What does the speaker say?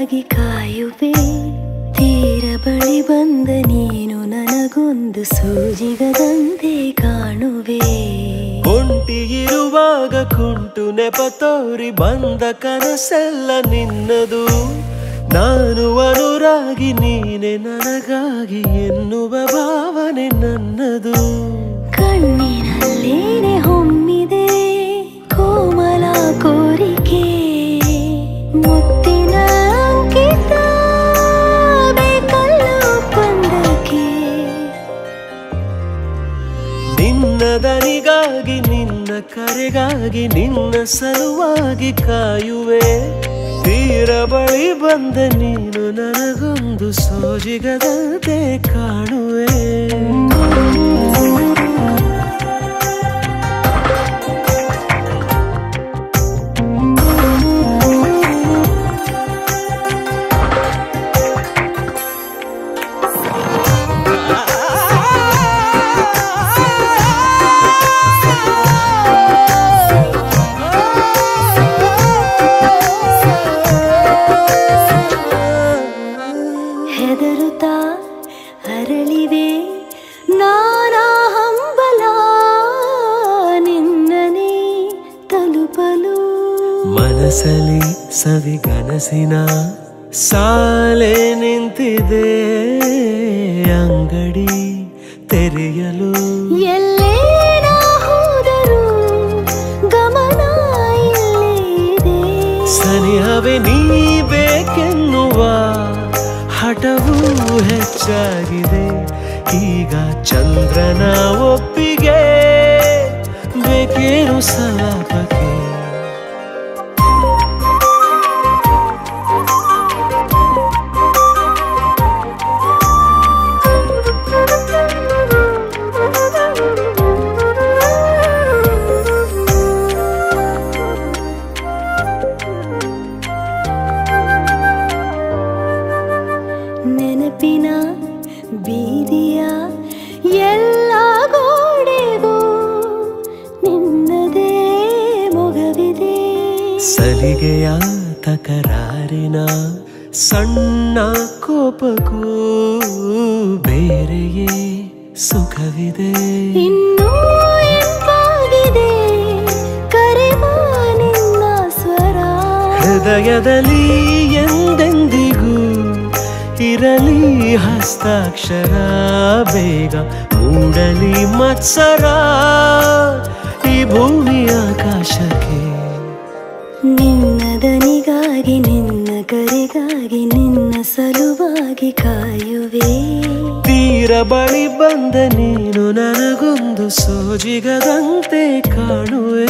ಸಲುವಾಗಿ ಕಾಯುವೆ ತೀರ ಬಳಿ ಬಂದ ನೀನು ನನಗೊಂದು ಸೂಜಿಗದಂತೆ ಕಾಣುವೆ ಒಂಟಿ ಇರುವಾಗ ಕುಂಟು ನೆಪ ತೋರಿ ಬಂದ ಕನಸೆಲ್ಲ ನಿನ್ನದು ನಾನು ಅನುರಾಗಿ ನೀನೆ ನನಗಾಗಿ ಎನ್ನುವ ಭಾವನೆ ನನ್ನದು ಕಣ್ಣಿನಲ್ಲೇನೆ ಹೊಮ್ಮಿದೆ ಕೋಮಲ ಕೋರಿಕೆ ಮುತ್ತಿನ ಅಂಕಿತ ಬೇಕಲ್ಲ ಒಪ್ಪಂದಕ್ಕೆ ನಿನ್ನ ದನಿಗಾಗಿ ನಿನ್ನ ಕರೆಗಾಗಿ ನಿನ್ನ ಸಲುವಾಗಿ ಕಾಯುವೆ ತೀರ ಬಳಿ ಬಂದ ನೀನು ನನಗೊಂದು ಸೋಜಿಗದಂತೆ ಕಾಣುವೆ ಹೆದರುತ್ತಾ ಅರಳಿವೆ ನಾನಾ ಹಂಬಲ ನಿನ್ನನೇ ತಲುಪಲು ಮನಸಲಿ ಸವಿಗನಸಿನ ಸಾಲೆ ನಿಂತಿದೆ ಅಂಗಡಿ ತೆರೆಯಲು ಎಲ್ಲೇ ನಾ ಹೋದರೂ ಗಮನ ಇಲ್ಲೇ ಇದೆ ಸನಿಹವೇ ನೀ ಬೇಕೆನ್ನುವ ಹಠವೂ ಹೆಚ್ಚಾಗಿದೆ ಈಗ ಚಂದ್ರನ ಒಪ್ಪಿಗೆ ಬೇಕೇನು ಸಲಾಪಕ್ಕೆ ನೆನಪಿನ ಬೀದಿಯ ಎಲ್ಲ ಗೋಡೆಗೂ ನಿನ್ನದೇ ಮೊಗವಿದೆ ಸಲಿಗೆಯ ತಕರಾರಿನ ಸಣ್ಣ ಕೋಪಕ್ಕೂ ಬೇರೆಯೇ ಸುಖವಿದೆ ಇನ್ನೂ ಎಂಪಾಗಿದೆ ಕರೆವ ನಿನ್ನ ಸ್ವರ ಹೃದಯದಲ್ಲಿ ಎಂದೆಂದಿಗೂ ಇರಲಿ ಹಸ್ತಾಕ್ಷರ ಬೇಗ ಮೂಡಲಿ ಮತ್ಸರ ಈ ಭೂಮಿ ಆಕಾಶಕ್ಕೆ ನಿನ್ನ ದನಿಗಾಗಿ ನಿನ್ನ ಕರೆಗಾಗಿ ನಿನ್ನ ಸಲುವಾಗಿ ಕಾಯುವೆ ತೀರ ಬಳಿ ಬಂದ ನೀನು ನನಗೊಂದು ಸೋಜಿಗದಂತೆ ಕಾಣುವೆ